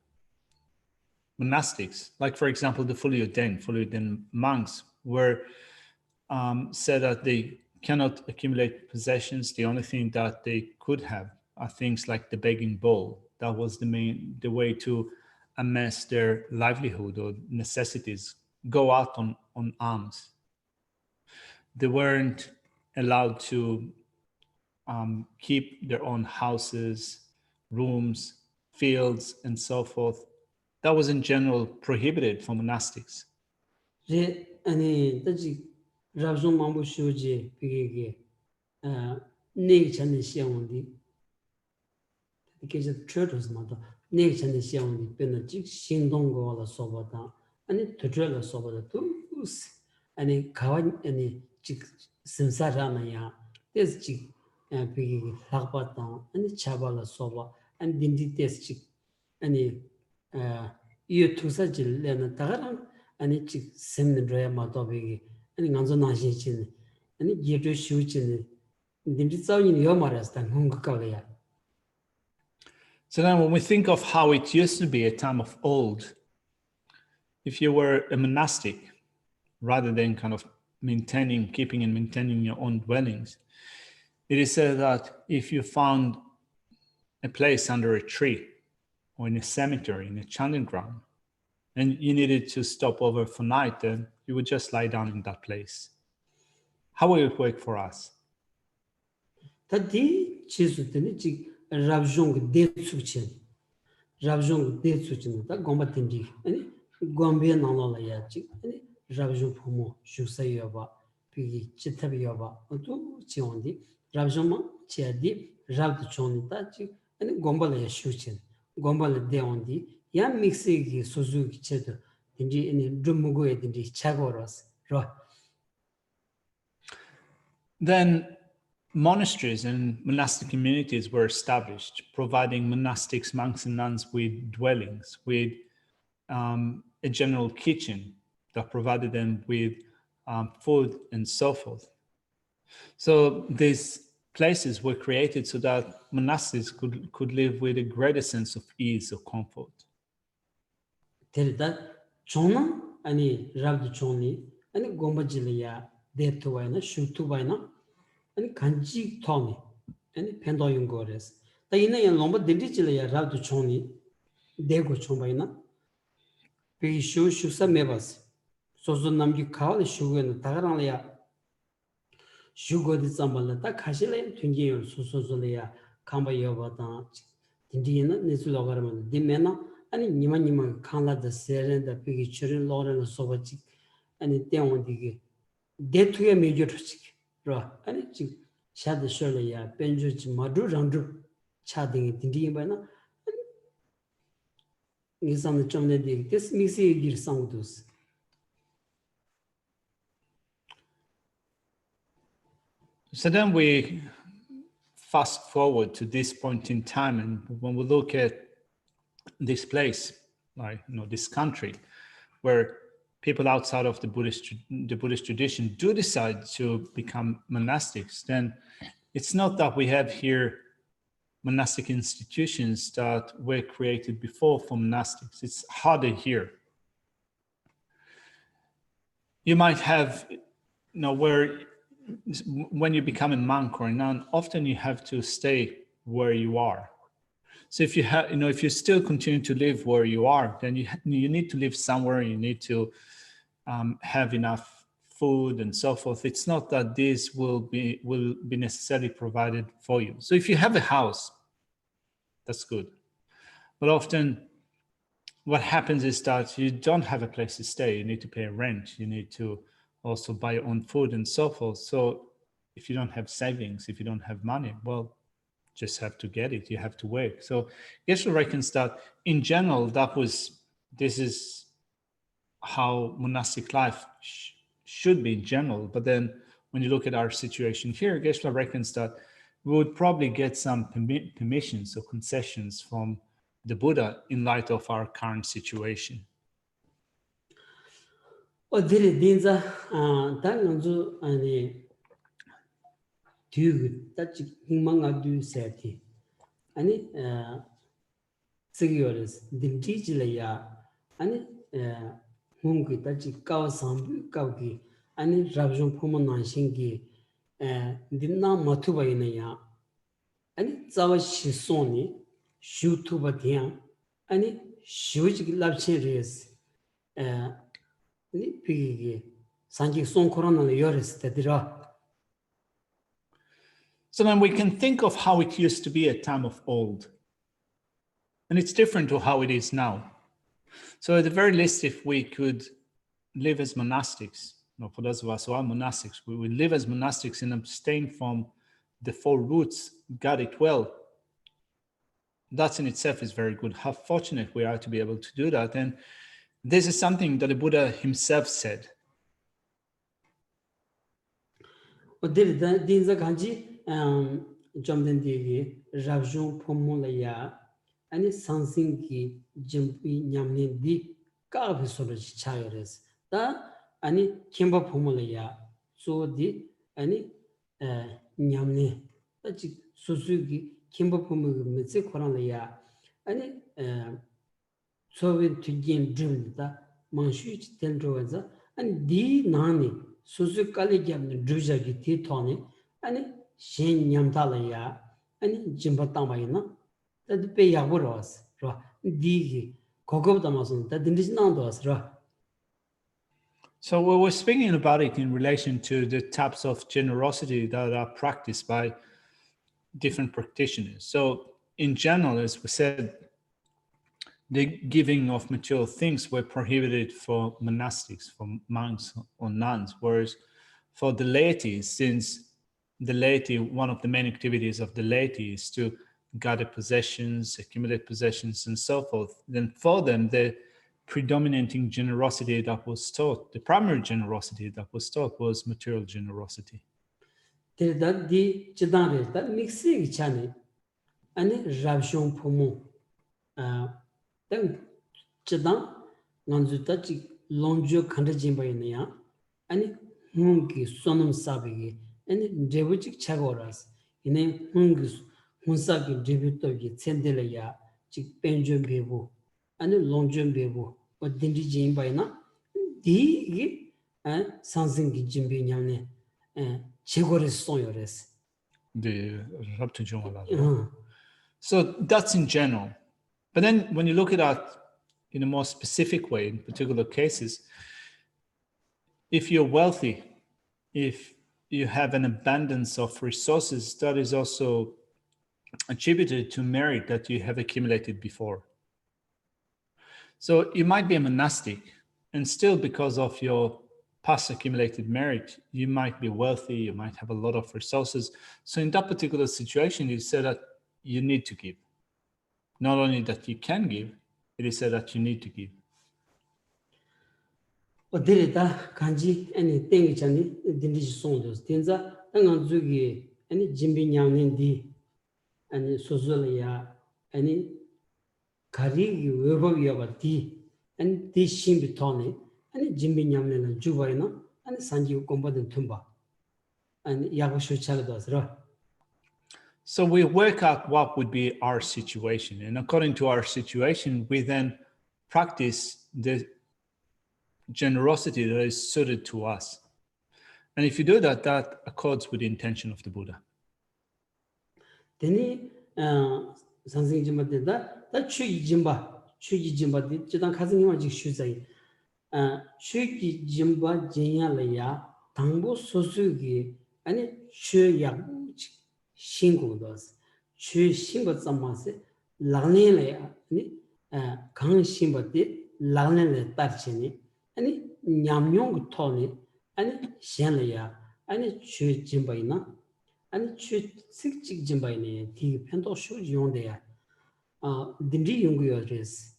[SPEAKER 2] monastics, like for example, the fully ordained monks were said that they cannot accumulate possessions. The only thing that they could have are things like the begging bowl. That was the way to amass their livelihood or necessities, go out on alms. They weren't allowed to keep their own houses, rooms, fields, and so forth. That was in general prohibited for monastics.
[SPEAKER 3] 아니 다지 라브존 마무쇼지 비게 네기 전에 시험인데 이게 트레더스마다 네기 전에 시험인데 변은 직 신동거라 소바다 아니 드르라 소바다 또 아니 가완 아니 직 심사라나야 데스 직 비게 학바다 아니 차발라 소바 아니 딘디 데스 직 아니 이 투사질레나 다가랑 아니 직 셈드레야 마도비기 아니 간저 나시친 아니 예저 슈친 딘디 자우니 요마라스탄 홍가가야.
[SPEAKER 2] So then when we think of how it used to be a time of old, if you were a monastic, rather than kind of keeping and maintaining your own dwellings, it is said that if you found a place under a tree or in a cemetery, in a chanting ground, and you needed to stop over for night, then you would just lie down in that place. How will it work for us?
[SPEAKER 3] 다디 치수드니 직 랍종 데츠우친 랍종 데츠우친 다 곰바텐디 아니 곰베 나나라야 직 아니 랍종 포모 슈사이여바 비기 치타비여바 또 지원디 랍종마 치아디 랍드 촌다 직 아니 곰발야 슈친 곰발 데온디 야 믹스기 소주기 체도 딘지 아니 드무고에 딘지 차고로스 로. Then
[SPEAKER 2] monasteries and monastic communities were established, providing monastics, monks, and nuns with dwellings, with a general kitchen that provided them with food and so forth. So these places were created so that monastics could live with a greater sense of ease or comfort.
[SPEAKER 3] 데르다 존나 아니 랍드 존니 아니 곰바질이야 데토와이나 슈투바이나 아니 간지 토니 아니 펜도용 거레스 다 이내 롱바 딘디질이야 라도 총니 대고 총바이나 비슈 슈사 메바스 소소 남기 카올 슈고는 다가랑이야 슈고디 잠발라 다 가실래 튕기요 소소소리야 캄바여바다 딘디는 네슬로가르만 디메나 아니 니마니마 칸라다 세렌다 비기 추린 로렌 소바지 아니 땡원디게 대투에 메저트지 라 아니 지 샤드 셜이야 벤주지 마두 랑두 차딩이 딘디바나 이상의 점내디 this mixi gir sangdus
[SPEAKER 2] So then we fast forward to this point in time, and when we look at this place, like this country, where people outside of the Buddhist tradition do decide to become monastics, then it's not that we have here monastic institutions that were created before for monastics. It's harder here. You might have, where when you become a monk or a nun, often you have to stay where you are. So if you have, if you still continue to live where you are, then you need to live somewhere. You need to have enough food and so forth. It's not that this will be necessarily provided for you. So if you have a house, that's good. But often what happens is that you don't have a place to stay. You need to pay rent. You need to also buy your own food and so forth. So if you don't have savings, if you don't have money, well, just have to get it. You have to work. So Geshe reckons that in general, this is how monastic life should be in general. But then when you look at our situation here, Geshe reckons that we would probably get some permissions or concessions from the Buddha in light of our current situation.
[SPEAKER 3] 어디에 딘자 당연주 아니 뒤그 따지 희망아 뒤세티 아니 세기어스 딘지질이야 아니 홍기 따지 까와삼 까기 아니 라브존 포먼난 신기 딘나 마투바이나야 아니 자와시 소니 슈투바디야 아니 슈지 랍체리스
[SPEAKER 2] So then we can think of how it used to be at time of old. And it's different to how it is now. So at the very least, if we could live as monastics, for those of us who are monastics, we would live as monastics and abstain from the four roots, got it well. That in itself is very good. How fortunate we are to be able to do that. And this is something that the Buddha himself said.
[SPEAKER 3] Soviet Tujian dream that Manshu Tendroza and D Nani Suzuki Jam Drujagi Titoni and Shin Yamtalaya and Jimbatamaina that pay Yaburos Digi Kokobamason that is not us.
[SPEAKER 2] So we were speaking about it in relation to the types of generosity that are practiced by different practitioners. So in general, as we said, the giving of material things were prohibited for monastics, for monks or nuns, whereas for the laity, since the laity, one of the main activities of the laity is to gather possessions, accumulate possessions, and so forth, then for them, the predominating generosity that was taught, the primary generosity that was taught was material generosity.
[SPEAKER 3] That the Chidane, that mixing chane, and Rabshon Pomo. Then Chidam, Nanzutachi, Longjo Kandajimbainea, and Hungi Sonum Sabigi, and Devuchik Chagoras, in a Hungus, Hunsaki Debutogi, Sendelaya, Chik Benjum Bebu, and a Longjum Bebu, or Dindi Jimbaina, D. and something Jimbiane, and Chigoris Soyores.
[SPEAKER 2] The Raptujumala. So that's in general. But then when you look at that in a more specific way, in particular cases, if you're wealthy, if you have an abundance of resources, that is also attributed to merit that you have accumulated before. So you might be a monastic, and still because of your past accumulated merit, you might be wealthy, you might have a lot of resources. So in that particular situation, you say that you need to give. Not only that you can give, it is said that you need to give.
[SPEAKER 3] 어디에다 간지 아니 땡이 전에 딘디지 송도 된자 안간 주기 아니 진빈양는디 아니 소소리야 아니 가리기 외법이야바디 아니 디심비 토네 아니 진빈양는 주바이나 아니 산지 공부된 tumba 아니 야고쇼 차르다스라.
[SPEAKER 2] So we work out what would be our situation, and according to our situation, we then practice the generosity that is suited to us. And if you do that, that accords with the intention of the Buddha.
[SPEAKER 3] Then, something that chuji jimba, jidan kazing magic shuzai. Chuji jimba jinyalaya, tango sosugi, and it chu yak shingo does. Chu shimba zamase, lanelaya, kang shimba di, lanele tarchini, and nyamyong tony, and shenlaya, and chu jimbaina. And should six jimbaine, the pento should yon there. Dindi yungu address.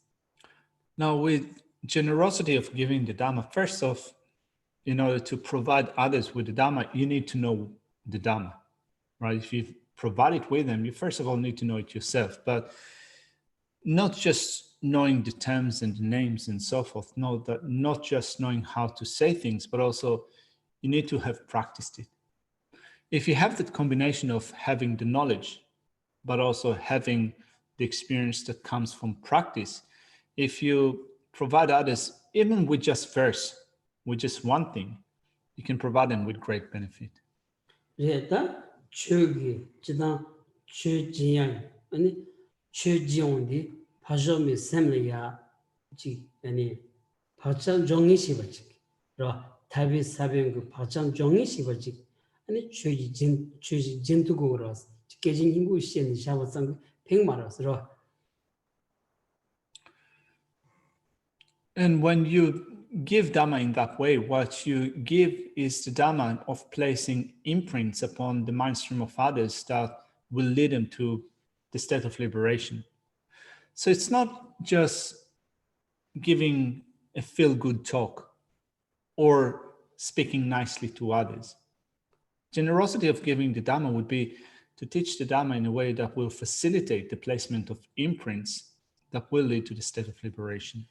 [SPEAKER 2] Now, with generosity of giving the Dhamma, first off, in order to provide others with the Dhamma, you need to know the Dhamma, right? If you provide it with them, you first of all need to know it yourself, but not just knowing the terms and the names and so forth. No, that not just knowing how to say things, but also you need to have practiced it. If you have that combination of having the knowledge, but also having the experience that comes from practice, if you provide others, even with just verse, with just one thing, you can provide them with great benefit.
[SPEAKER 3] Reta, chugi, jida, chujian, and chujiondi, pajomi semlia, and pachan jongi shibachik, ra, tabi sabing pachan jongi shibachik. And chuji jin to go ras, getting in bush and shawasang ping maras.
[SPEAKER 2] And when you give Dhamma in that way, what you give is the Dhamma of placing imprints upon the mind stream of others that will lead them to the state of liberation. So it's not just giving a feel-good talk or speaking nicely to others. Generosity of giving the Dhamma would be to teach the Dhamma in a way that will facilitate the placement of imprints that will lead to the state of liberation.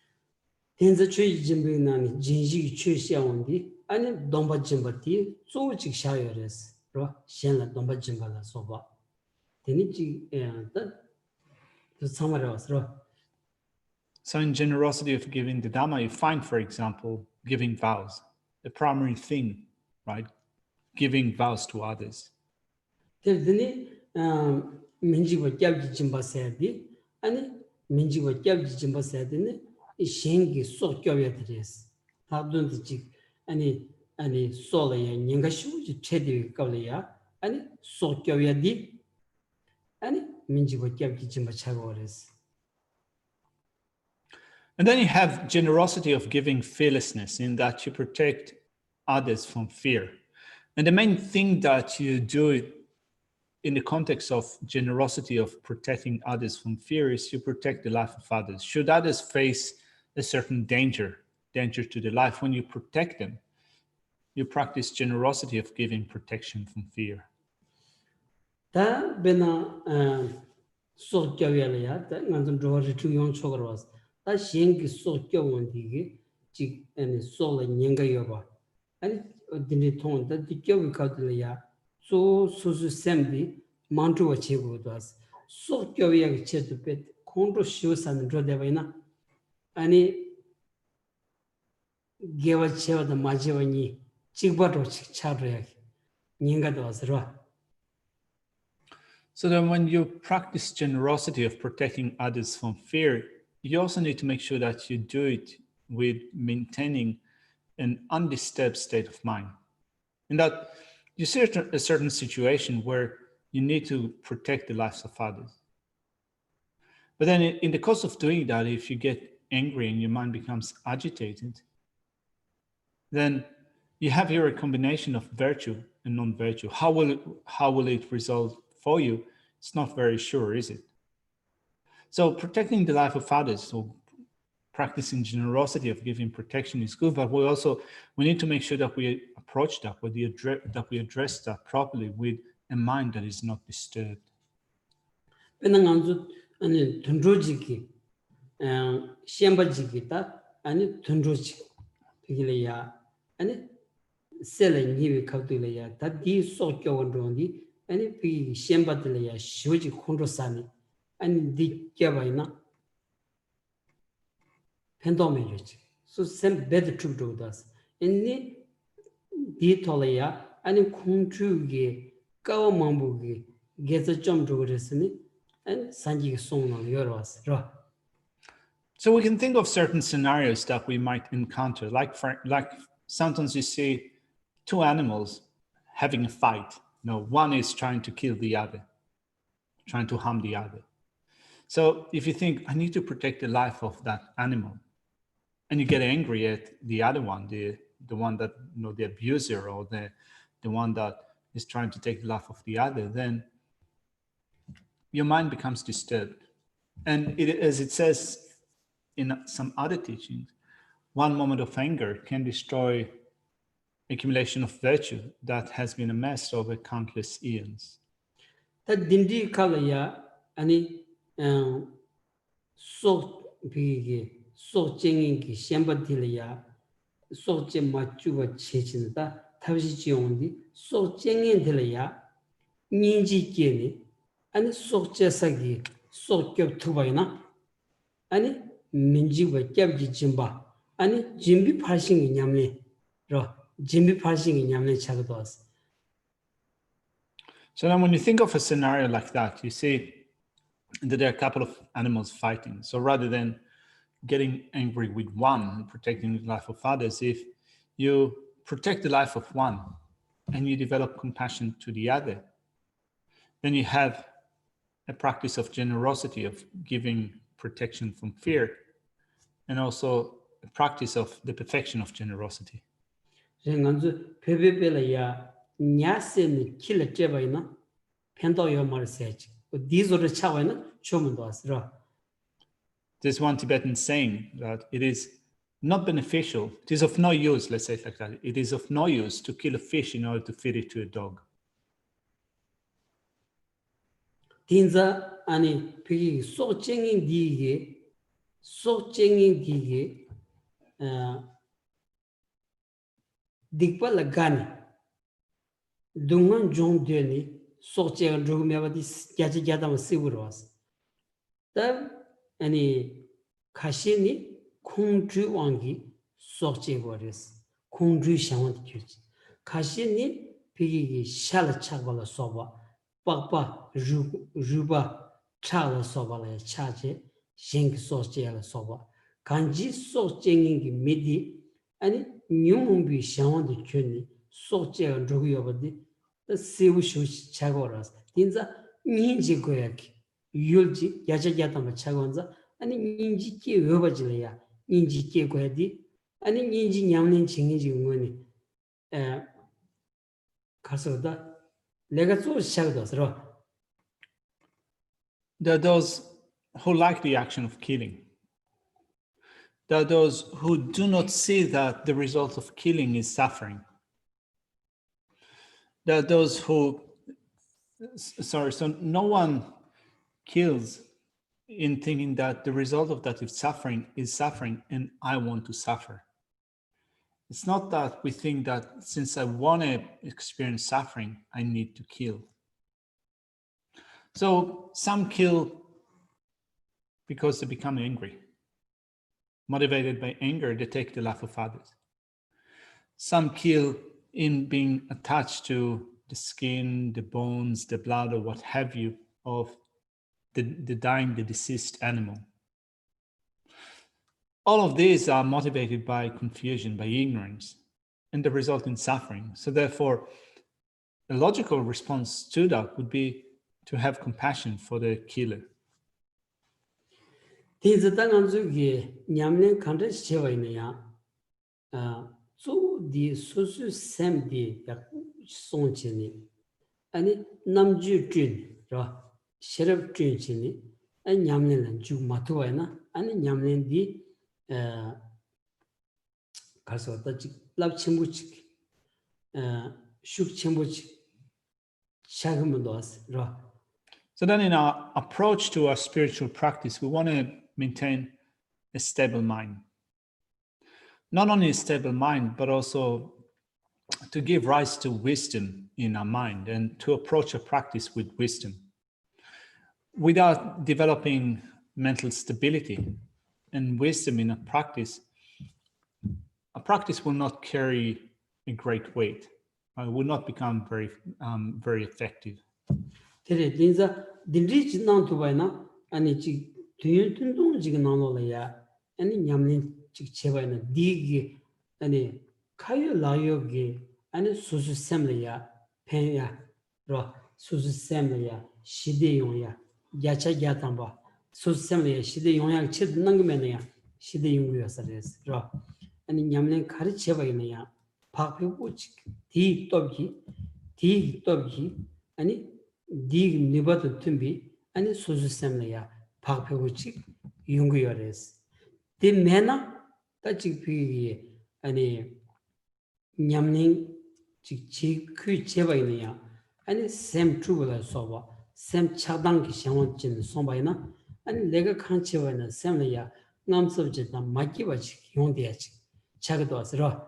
[SPEAKER 3] Tenza chui jimbinani, jinji chui xiaondi, and domba jimbati, so chik shayores, shenla domba jimbala soba. Tenichi, that somewhere else.
[SPEAKER 2] So in generosity of giving the Dhamma, you find, for example, giving vows, the primary thing, right? Giving vows to others.
[SPEAKER 3] Then, Minji was Gabji Jimba said, and Minji was Gabji Jimba said, Shengi so curious. How don't the chick any solar and Yangashu, Chedi Kalia, and so curious, and Minji was Gabji Jimba Chagores.
[SPEAKER 2] And then you have generosity of giving fearlessness, in that you protect others from fear. And the main thing that you do in the context of generosity of protecting others from fear is you protect the life of others. Should others face a certain danger to the life, when you protect them, you practice generosity of giving protection from fear.
[SPEAKER 3] Da bena so kyawya da ngan draw to yon chogros. Da shengi so kyawondigi jik and so la nyanga yoba. And didn't tone that the Kyovikadlia so sembi mantua chego does. So Kyoviak chetupet, contro shoes and drodevina. Any gave a chair the Majivani, Chigbato chadriak, Ninga does ra.
[SPEAKER 2] So then when you practice generosity of protecting others from fear, you also need to make sure that you do it with maintaining an undisturbed state of mind. And that you see a certain situation where you need to protect the lives of others. But then in the course of doing that, if you get angry and your mind becomes agitated, then you have here a combination of virtue and non-virtue. How will it result for you? It's not very sure, is it? So protecting the life of others, so practicing generosity of giving protection is good, but we need to make sure that we approach that, that we address that properly with a mind that is not disturbed.
[SPEAKER 3] 아니 던조지기 시험벌지기다 아니 던조지 되길래야 아니 셀은 니비 갑들래야 다디 속교원론디 아니 비 시험받들래야 쉬우지 콘로사니 아니 디께바이나 펜도메르지 수셈 베드 트루도다스 인니 디톨래야 아니 콩추기 까워망부기 게서 좀 그랬으니 and Sanji song on yours.
[SPEAKER 2] So we can think of certain scenarios that we might encounter, like sometimes you see two animals having a fight. One is trying to kill the other, trying to harm the other. So if you think, I need to protect the life of that animal, and you get angry at the other one, the one that, the abuser or the one that is trying to take the life of the other, then your mind becomes disturbed. And as it says in some other teachings, one moment of anger can destroy accumulation of virtue that has been amassed over countless eons.
[SPEAKER 3] That dindi kalaya ani so bigi so jinging ki shambadilaya so jemachuwa chechinda tabshi jiondi so jingin dilaya ninji jeni 아니 속제사기 속겹 투바이나 아니 민지와 겹지 짐바 아니 짐비 팔싱이 냠네 로 짐비 팔싱이 냠네 차도 왔어.
[SPEAKER 2] So then when you think of a scenario like that, you see that there are a couple of animals fighting. So rather than getting angry with one and protecting the life of others, if you protect the life of one and you develop compassion to the other, then you have a practice of generosity, of giving protection from fear, and also a practice of the perfection of generosity.
[SPEAKER 3] 랭안주 베베벨이야 냐세니 킬레 제바이나 펜도요 말세지 디조르 차와이나 쇼문도 왔으라.
[SPEAKER 2] There's one Tibetan saying that it is not beneficial, it is of no use, let's say it like that, it is of no use to kill a fish in order to feed it to a dog.
[SPEAKER 3] 딘자 아니 비 소쟁인 디게 딕발라가니 둥만 종되니 소쟁 조금야바디 야지야다마 시부로스 다 아니 가시니 콩주왕기 소쟁거레스 콩주 샤원디 규지 가시니 비기 샬 차발라 소바 Papa Juba Chala Sobala Chache, Sink Sosjala Soba, Kanji Sosjing Midi, and Nyumbi Shawan the Chuni, Sosja and Druguyabadi, the Siwushu Chagoras, Tinza Ninji Goyak, Yulji, Yajayatama Chagonza, and Ninji Ki Rubajilia, Ninji Ki Goedi, and Ninji Yamin Chingi Muni, Kasoda. There
[SPEAKER 2] are those who like the action of killing. There are those who do not see that the result of killing is suffering. There are those who, so no one kills in thinking that the result of that is suffering and I want to suffer. It's not that we think that since I want to experience suffering, I need to kill. So some kill because they become angry. Motivated by anger, they take the life of others. Some kill in being attached to the skin, the bones, the blood, or what have you, of the deceased animal. All of these are motivated by confusion, by ignorance, and they result in suffering. So therefore, a logical response to that would be to have compassion for the killer.
[SPEAKER 3] 아니 남주 sheriff chini an nyamlen ju matuwaina ani nyamlen di kaso ta lab chimbu chik shuk chimbu chik shagmudos ra.
[SPEAKER 2] So then in our approach to our spiritual practice, we want to maintain a stable mind. Not only a stable mind, but also to give rise to wisdom in our mind and to approach a practice with wisdom. Without developing mental stability and wisdom in a practice will not carry a great weight. It will not become very effective.
[SPEAKER 3] Tere dinza dinrich nang tuwaina ani chik tuyun tundung jik nanglo la ya ani nyamlin chik chewaina digi ani kayo layo gi ani susu semla ya pen ya ro susu semla ya shide yung ya yacha gyatamba susu semla ya shide yung ya chid nangmena ya shide yung ya sares ro ani nyamlin kari chewaina ya pakpe chik di tobki ani dig nibatu tumbi ani susu semlaya pakpegu chik yungu yores. Di mena ta chik pigi ani nyamning chik kui cheba ina ani sem chugula soba sem chadang ki shangwan chin somba ina ani lega khan cheba ina semlaya ngamsab chita makiba chik yungdiya chik chagdo asro.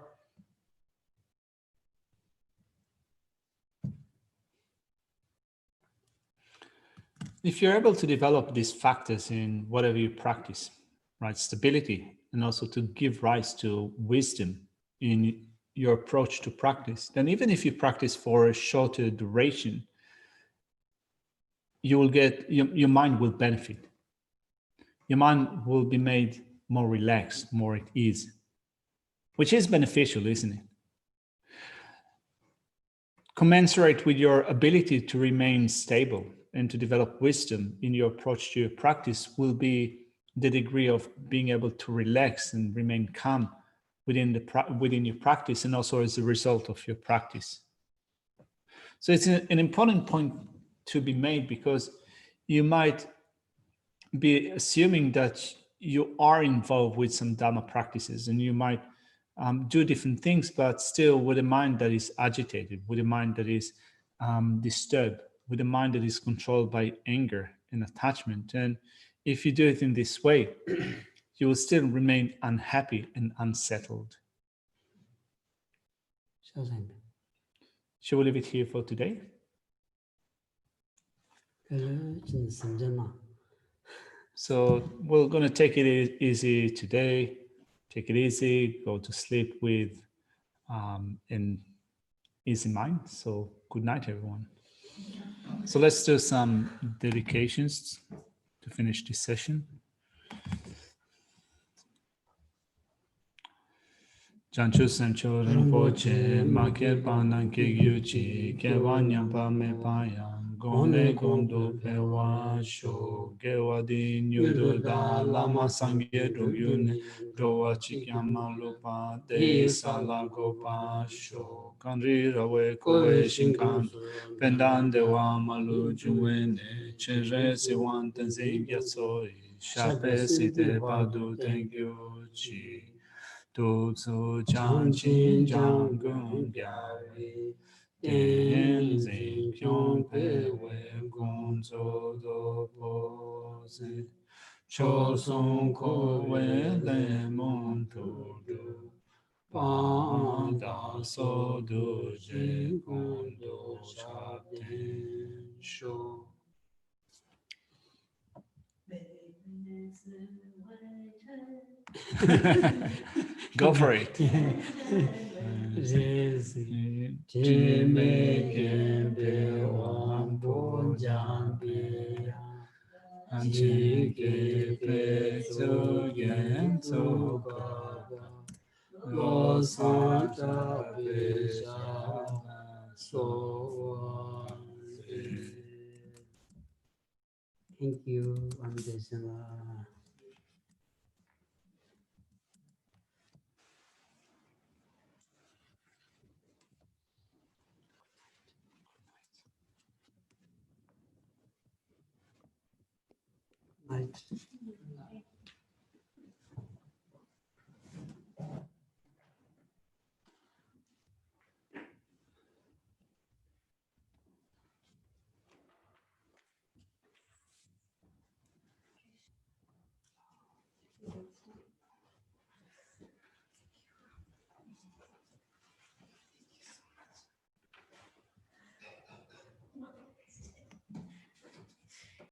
[SPEAKER 2] If you're able to develop these factors in whatever you practice, right, stability, and also to give rise to wisdom in your approach to practice, then even if you practice for a shorter duration, you will get, your mind will benefit. Your mind will be made more relaxed, more at ease, which is beneficial, isn't it? Commensurate with your ability to remain stable and to develop wisdom in your approach to your practice will be the degree of being able to relax and remain calm within your practice, and also as a result of your practice. So it's an important point to be made, because you might be assuming that you are involved with some Dharma practices and you might do different things, but still with a mind that is agitated, with a mind that is disturbed, with a mind that is controlled by anger and attachment. And if you do it in this way, you will still remain unhappy and unsettled. Shall we leave it here for today? So we're going to take it easy today. Take it easy, go to sleep with an easy mind. So good night, everyone. So let's do some dedications to finish this session. Janchu Sancho Rinpoche, Make Panan Kegyuchi, Kewa Nyampa Me Payam, Gone Gondo Pewa Sho, Gewa Di Nyudu Da Lama Sangye Dogyune, Dowa Chikyama Lupa, De Sala Gopa Sho, Kanri Rawe Kowe Shinkan, Pendan Dewa Malu Juwene, Chere Siwan Tenzin Yatsoi, Shape Site Padu Tengyu Chi. Tu Tzu Chan Chin Jang Gung Gyawe, Ten Zin Kyong Pe We Gong Zo Do Po Se, Cho Song Ko We Le Mon Tu Du, Pa Da So Du Je Gong Do Cha Ten Sho. Go for it.
[SPEAKER 3] Resi Jime Gembe Wambo Jambe Jige Peso Genzo Gaba Lo Santa Pesha So Thank you, Amdeshala. Night.